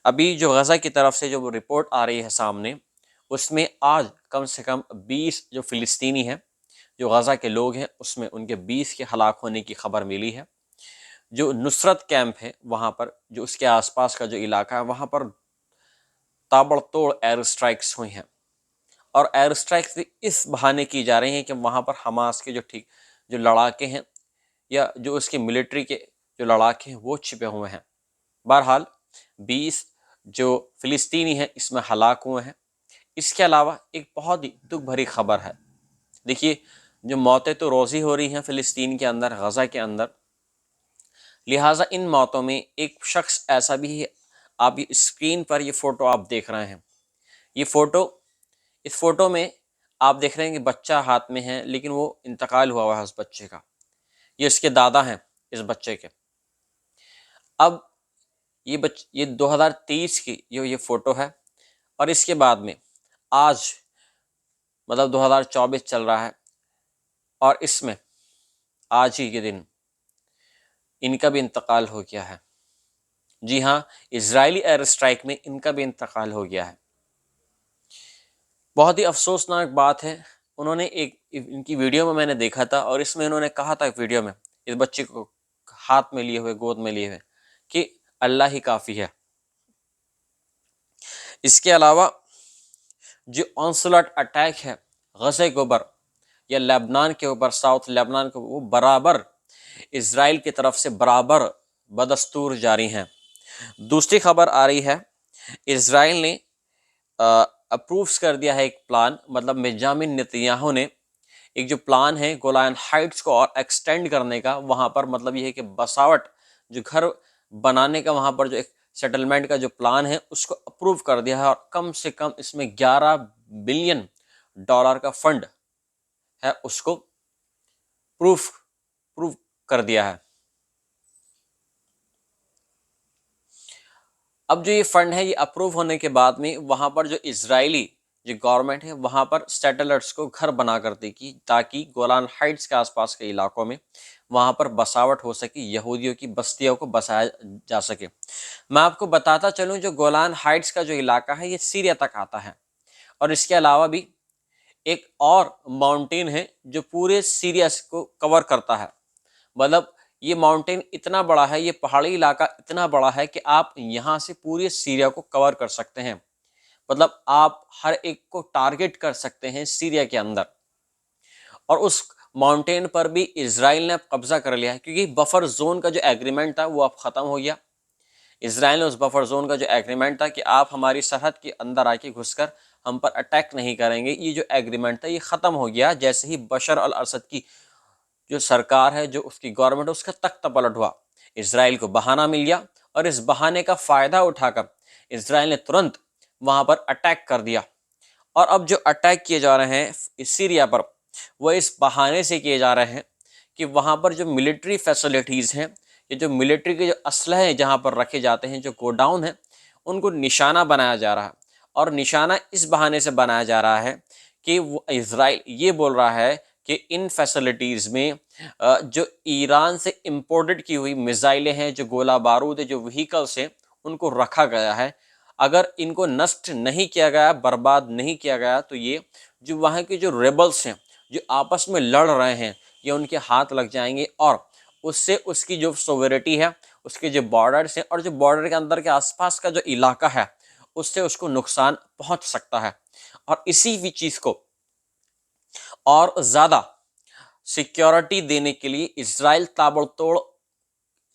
अभी जो गज़ा की तरफ से जो रिपोर्ट आ रही है सामने, उसमें आज कम से कम 20 जो फ़िलिस्तीनी हैं, जो गज़ा के लोग हैं, उसमें उनके 20 के हलाक होने की खबर मिली है। जो नुसरत कैंप है वहाँ पर, जो उसके आसपास का जो इलाका है, वहाँ पर ताबड़तोड़ एयर स्ट्राइक्स हुई हैं। और एयर स्ट्राइक्स भी इस बहाने की जा रही हैं कि वहाँ पर हमास के जो लड़ाके हैं या जो उसके मिलिट्री के जो लड़ाके हैं वो छिपे हुए हैं। बहरहाल 20 जो फ़िलिस्तीनी हैं इसमें हलाक हुए हैं। इसके अलावा एक बहुत ही दुख भरी खबर है। देखिए, जो मौतें तो रोज़ी हो रही हैं फ़िलिस्तीन के अंदर, गज़ा के अंदर, लिहाजा इन मौतों में एक शख्स ऐसा भी है। आप ये स्क्रीन पर ये फ़ोटो आप देख रहे हैं, ये फ़ोटो, इस फ़ोटो में आप देख रहे हैं कि बच्चा हाथ में है, लेकिन वो इंतकाल हुआ है उस बच्चे का। ये इसके दादा हैं इस बच्चे के। अब ये 2023 की ये फ़ोटो है, और इसके बाद में आज मतलब 2024 चल रहा है, और इसमें आज ही के दिन इनका भी इंतकाल हो गया है। जी हाँ, इजरायली एयर स्ट्राइक में इनका भी इंतकाल हो गया है। बहुत ही अफसोसनाक बात है। उन्होंने एक इनकी वीडियो में मैंने देखा था, और इसमें इन्होंने कहा था वीडियो में, इस बच्चे को हाथ में लिए हुए, गोद में लिए हुए, कि अल्लाह ही काफ़ी है। इसके अलावा जो ऑनस्लॉट अटैक है गज़े के ऊपर या लेबनान के ऊपर, साउथ लेबनान के, वो बराबर इसराइल की तरफ से बराबर बदस्तूर जारी हैं। दूसरी खबर आ रही है, इसराइल ने अप्रूव्स कर दिया है एक प्लान, मतलब बेंजामिन नेतन्याहू ने एक जो प्लान है गोलान हाइट्स को और एक्सटेंड करने का, वहाँ पर मतलब ये है कि बसावट जो घर बनाने का, वहाँ पर जो एक सेटलमेंट का जो प्लान है उसको अप्रूव कर दिया है, और कम से कम इसमें 11 बिलियन डॉलर का फंड है उसको प्रूफ प्रूव कर दिया है। अब जो ये फंड है ये अप्रूव होने के बाद में वहाँ पर जो इजरायली जो गवर्नमेंट है वहाँ पर सेटलर्स को घर बना कर देगी, ताकि गोलान हाइट्स के आसपास के इलाकों में वहाँ पर बसावट हो सके, यहूदियों की बस्तियों को बसाया जा सके। मैं आपको बताता चलूँ, जो गोलान हाइट्स का जो इलाका है ये सीरिया तक आता है, और इसके अलावा भी एक और माउंटेन है जो पूरे सीरिया को कवर करता है। मतलब ये माउंटेन इतना बड़ा है, ये पहाड़ी इलाका इतना बड़ा है कि आप यहाँ से पूरे सीरिया को कवर कर सकते हैं। मतलब आप हर एक को टारगेट कर सकते हैं सीरिया के अंदर। और उस माउंटेन पर भी इसराइल ने अब कब्जा कर लिया है, क्योंकि बफर जोन का जो एग्रीमेंट था वो अब ख़त्म हो गया। इसराइल ने उस बफर जोन का जो एग्रीमेंट था कि आप हमारी सरहद के अंदर आके घुसकर हम पर अटैक नहीं करेंगे, ये जो एग्रीमेंट था ये ख़त्म हो गया जैसे ही बशर अल असद की जो सरकार है, जो उसकी गवर्नमेंट है, उसका तख्ता पलट हुआ। इसराइल को बहाना मिल गया, और इस बहाने का फ़ायदा उठाकर इसराइल ने तुरंत वहाँ पर अटैक कर दिया। और अब जो अटैक किए जा रहे हैं इस सीरिया पर, वो इस बहाने से किए जा रहे हैं कि वहाँ पर जो मिलिट्री फैसिलिटीज़ हैं, ये जो मिलिट्री के जो असलहे हैं जहाँ पर रखे जाते हैं, जो गोडाउन है, उनको निशाना बनाया जा रहा है। और निशाना इस बहाने से बनाया जा रहा है कि वो इसराइल ये बोल रहा है कि इन फैसिलिटीज़ में जो ईरान से इम्पोर्टेड की हुई मिसाइलें हैं, जो गोला बारूद है, जो व्हीकल्स हैं, उनको रखा गया है। अगर इनको नष्ट नहीं किया गया, बर्बाद नहीं किया गया, तो ये जो वहाँ के जो रेबल्स हैं, जो आपस में लड़ रहे हैं, ये उनके हाथ लग जाएंगे, और उससे उसकी जो सोवरेटी है, उसके जो बॉर्डर्स हैं, और जो बॉर्डर के अंदर के आसपास का जो इलाका है, उससे उसको नुकसान पहुंच सकता है। और इसी भी चीज़ को और ज़्यादा सिक्योरिटी देने के लिए इसराइल ताबड़तोड़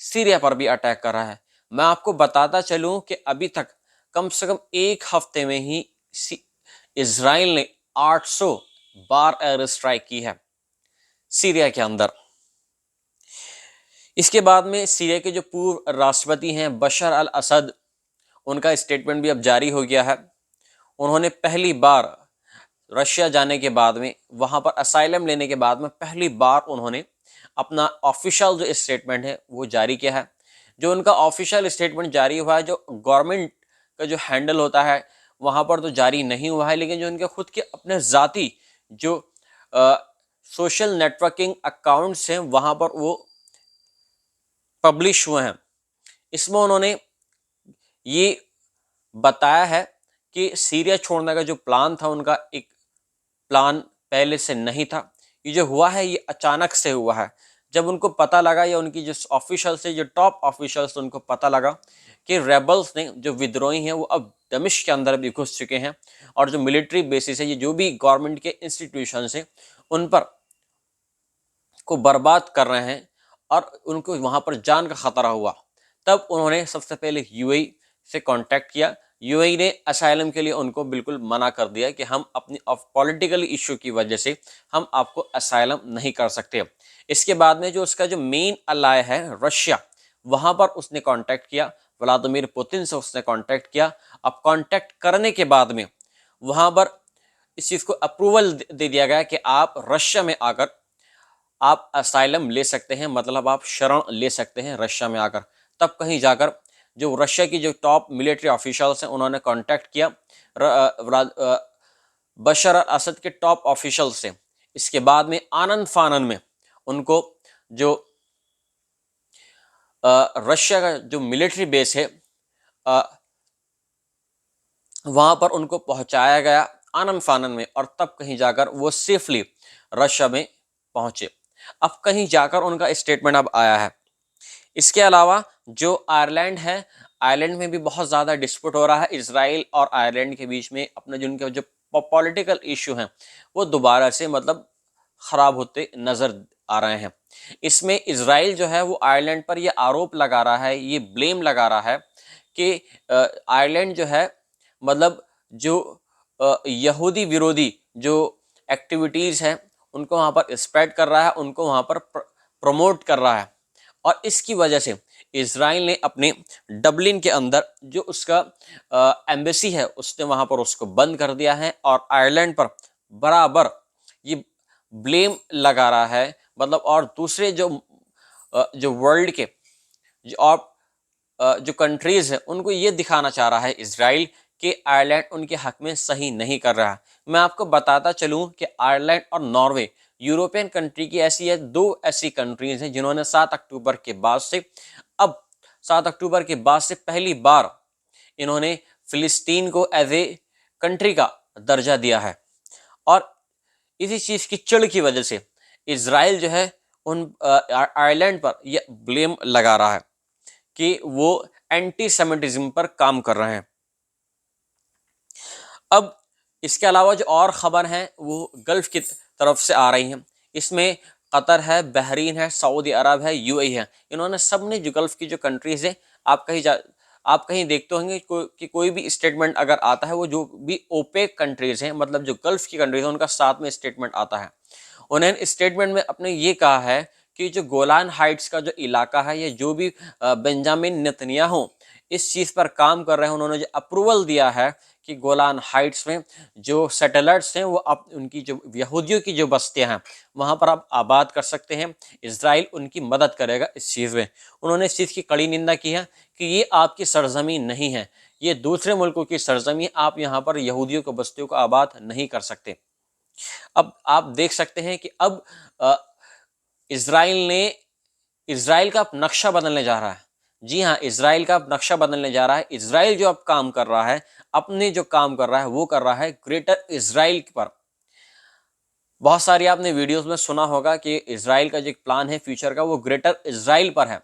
सीरिया पर भी अटैक कर रहा है। मैं आपको बताता चलूं कि अभी तक कम से कम एक हफ्ते में ही इसराइल ने 800 बार एयर स्ट्राइक की है सीरिया के अंदर। इसके बाद में सीरिया के जो पूर्व राष्ट्रपति हैं बशर अल असद, उनका स्टेटमेंट भी अब जारी हो गया है। उन्होंने पहली बार रशिया जाने के बाद में, वहाँ पर असाइलम लेने के बाद में, पहली बार उन्होंने अपना ऑफिशियल जो स्टेटमेंट है वो जारी किया है। जो उनका ऑफिशियल स्टेटमेंट जारी हुआ है, जो गवर्नमेंट का जो हैंडल होता है वहाँ पर तो जारी नहीं हुआ है, लेकिन जो उनके खुद के अपने ज़ाती जो सोशल नेटवर्किंग अकाउंट्स हैं वहाँ पर वो पब्लिश हुए हैं। इसमें उन्होंने ये बताया है कि सीरिया छोड़ने का जो प्लान था उनका एक प्लान पहले से नहीं था। ये जो हुआ है ये अचानक से हुआ है। जब उनको पता लगा या उनकी जो ऑफिशियल्स है, जो टॉप ऑफिशियल्स, उनको पता लगा कि रेबल्स ने, जो विद्रोही हैं, वो अब दमिश्क के अंदर भी घुस चुके हैं और जो मिलिट्री बेसिस है, ये जो भी गवर्नमेंट के इंस्टीट्यूशंस हैं उन पर को बर्बाद कर रहे हैं और उनको वहां पर जान का खतरा हुआ, तब उन्होंने सबसे पहले यूएई से कांटेक्ट किया। यूएई ने असाइलम के लिए उनको बिल्कुल मना कर दिया कि हम अपनी पॉलिटिकल इशू की वजह से हम आपको असाइलम नहीं कर सकते। इसके बाद में जो उसका जो मेन अलाय है रशिया, वहां पर उसने कांटेक्ट किया, व्लादिमीर पुतिन से उसने कांटेक्ट किया। अब कांटेक्ट करने के बाद में वहां पर इस चीज को अप्रूवल दे दिया गया कि आप रशिया में आकर आप असाइलम ले सकते हैं, मतलब आप शरण ले सकते हैं रशिया में आकर। तब कहीं जाकर जो रशिया की जो टॉप मिलिट्री ऑफिशियल्स हैं उन्होंने कांटेक्ट किया बशर अल असद के टॉप ऑफिशियल से। इसके बाद में आनन फानन में उनको जो रशिया का जो मिलिट्री बेस है वहां पर उनको पहुंचाया गया आनन फानन में, और तब कहीं जाकर वो सेफली रशिया में पहुंचे। अब कहीं जाकर उनका स्टेटमेंट अब आया है। इसके अलावा जो आयरलैंड है, आयरलैंड में भी बहुत ज़्यादा डिस्प्यूट हो रहा है इसराइल और आयरलैंड के बीच में। अपने जिनके जो पॉलिटिकल इशू हैं वो दोबारा से मतलब ख़राब होते नज़र आ रहे हैं। इसमें इसराइल जो है वो आयरलैंड पर ये आरोप लगा रहा है, ये ब्लेम लगा रहा है कि आयरलैंड जो है मतलब जो यहूदी विरोधी जो एक्टिविटीज़ हैं उनको वहाँ पर स्प्रेड कर रहा है, उनको वहाँ पर प्रमोट कर रहा है। और इसकी वजह से इसराइल ने अपने डबलिन के अंदर जो उसका एम्बेसी है उसने वहाँ पर उसको बंद कर दिया है और आयरलैंड पर बराबर ये ब्लेम लगा रहा है। मतलब और दूसरे जो वर्ल्ड के जो और जो कंट्रीज़ हैं उनको ये दिखाना चाह रहा है इसराइल कि आयरलैंड उनके हक में सही नहीं कर रहा है। मैं आपको बताता चलूँ कि आयरलैंड और नॉर्वे यूरोपियन कंट्री की ऐसी है, दो ऐसी कंट्रीज़ हैं जिन्होंने 7 अक्टूबर के बाद से अब 7 अक्टूबर के बाद से पहली बार इन्होंने फ़िलिस्तीन को एज ए कंट्री का दर्जा दिया है। और इसी चीज़ की चिढ़ की वजह से इसराइल जो है उन आयरलैंड पर यह ब्लेम लगा रहा है कि वो एंटी सेमिटिज्म पर काम कर रहे हैं। अब इसके अलावा जो और ख़बर हैं वो गल्फ़ की तरफ से आ रही हैं। इसमें कतर है, बहरीन है, सऊदी अरब है, यूएई है। इन्होंने सब ने जो गल्फ़ की जो कंट्रीज़ है, आप कहीं देखते होंगे कि कोई भी स्टेटमेंट अगर आता है वो जो भी ओपेक कंट्रीज़ हैं, मतलब जो गल्फ़ की कंट्रीज़ हैं, उनका साथ में स्टेटमेंट आता है। उन्होंने स्टेटमेंट में अपने ये कहा है कि जो गोलान हाइट्स का जो इलाका है, ये जो भी बेंजामिन नेतन्याहू इस चीज़ पर काम कर रहे हैं, उन्होंने जो अप्रूवल दिया है कि गोलान हाइट्स में जो सैटेलाइट्स हैं वो अब उनकी जो यहूदियों की जो बस्तियां हैं वहां पर आप आबाद कर सकते हैं। इसराइल उनकी मदद करेगा इस चीज़ में। उन्होंने इस चीज़ की कड़ी निंदा की है कि ये आपकी सरजमीन नहीं है, ये दूसरे मुल्कों की सरजमीन, आप यहाँ पर यहूदियों को बस्तियों को आबाद नहीं कर सकते। अब आप देख सकते हैं कि अब इसराइल ने इसराइल का अब नक्शा बदलने जा रहा है। जी हाँ, इसराइल का अब नक्शा बदलने जा रहा है। इसराइल जो अब काम कर रहा है, अपने जो काम कर रहा है वो कर रहा है ग्रेटर इसराइल पर। बहुत सारी आपने वीडियोस में सुना होगा कि इसराइल का जो एक प्लान है फ्यूचर का वो ग्रेटर इसराइल पर है।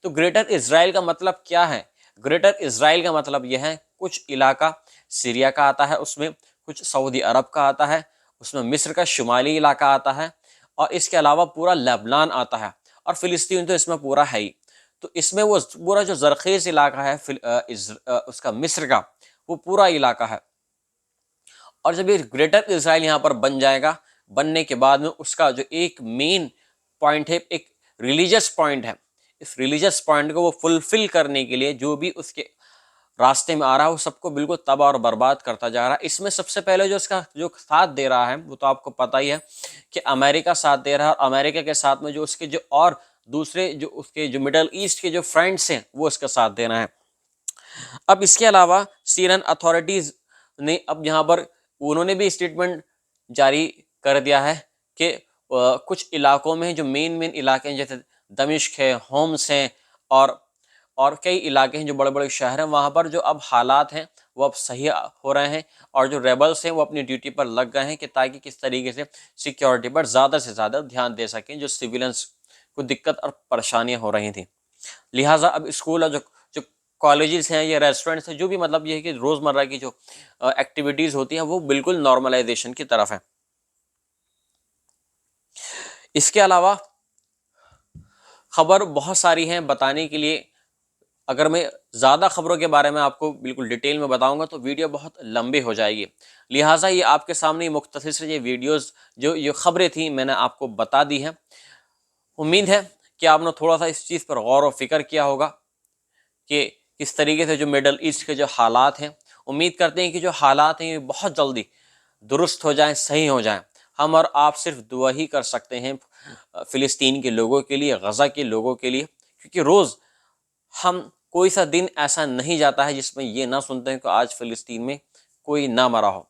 तो ग्रेटर इसराइल का मतलब क्या है? ग्रेटर इसराइल का मतलब यह है कुछ इलाका सीरिया का आता है, उसमें कुछ सऊदी अरब का आता है, उसमें मिस्र का शुमाली इलाका आता है और इसके अलावा पूरा लेबनान आता है और फिलिस्तीन तो इसमें पूरा है ही। तो इसमें वो पूरा जो जरखेज इलाका है उसका मिस्र का वो पूरा इलाका है। और जब ये ग्रेटर इसराइल यहाँ पर बन जाएगा, बनने के बाद में उसका जो एक मेन पॉइंट है, एक रिलीजियस पॉइंट है, इस रिलीजियस पॉइंट को वो फुलफिल करने के लिए जो भी उसके रास्ते में आ रहा है वो सबको बिल्कुल तबाह और बर्बाद करता जा रहा है। इसमें सबसे पहले जो इसका जो साथ दे रहा है वो तो आपको पता ही है कि अमेरिका साथ दे रहा है, और अमेरिका के साथ में जो उसके जो और दूसरे जो उसके जो मिडल ईस्ट के जो फ्रेंड्स हैं वो इसका साथ दे रहे हैं। अब इसके अलावा सीरियन अथॉरिटीज़ ने अब यहाँ पर उन्होंने भी स्टेटमेंट जारी कर दिया है कि कुछ इलाकों में जो मेन इलाके हैं जैसे दमिश्क है, होम्स हैं और और कई इलाके हैं जो बड़े बड़े शहर हैं, वहाँ पर जो अब हालात हैं वो अब सही हो रहे हैं और जो रेबल्स हैं वो अपनी ड्यूटी पर लग गए हैं कि ताकि किस तरीके से सिक्योरिटी पर ज़्यादा से ज़्यादा ध्यान दे सकें, जो सिविलियंस को दिक्कत और परेशानियाँ हो रही थी। लिहाजा अब स्कूल और जो जो कॉलेजेस हैं या रेस्टोरेंट्स हैं, जो भी मतलब ये है कि रोज़मर्रा की जो एक्टिविटीज़ होती हैं वो बिल्कुल नॉर्मलाइजेशन की तरफ है। इसके अलावा खबर बहुत सारी हैं बताने के लिए। अगर मैं ज़्यादा खबरों के बारे में आपको बिल्कुल डिटेल में बताऊंगा तो वीडियो बहुत लंबी हो जाएगी। लिहाजा ये आपके सामने मुख्तसर से ये वीडियोस जो खबरें थी मैंने आपको बता दी हैं। उम्मीद है कि आपने थोड़ा सा इस चीज़ पर गौर व फिक्र किया होगा कि किस तरीके से जो मिडल ईस्ट के जो हालात हैं, उम्मीद करते हैं कि जो हालात हैं ये बहुत जल्दी दुरुस्त हो जाएं, सही हो जाएं। हम और आप सिर्फ दुआ ही कर सकते हैं फ़िलिस्तीन के लोगों के लिए, गज़ा के लोगों के लिए, क्योंकि रोज़ हम कोई सा दिन ऐसा नहीं जाता है जिसमें ये ना सुनते हैं कि आज फ़िलिस्तीन में कोई ना मरा हो।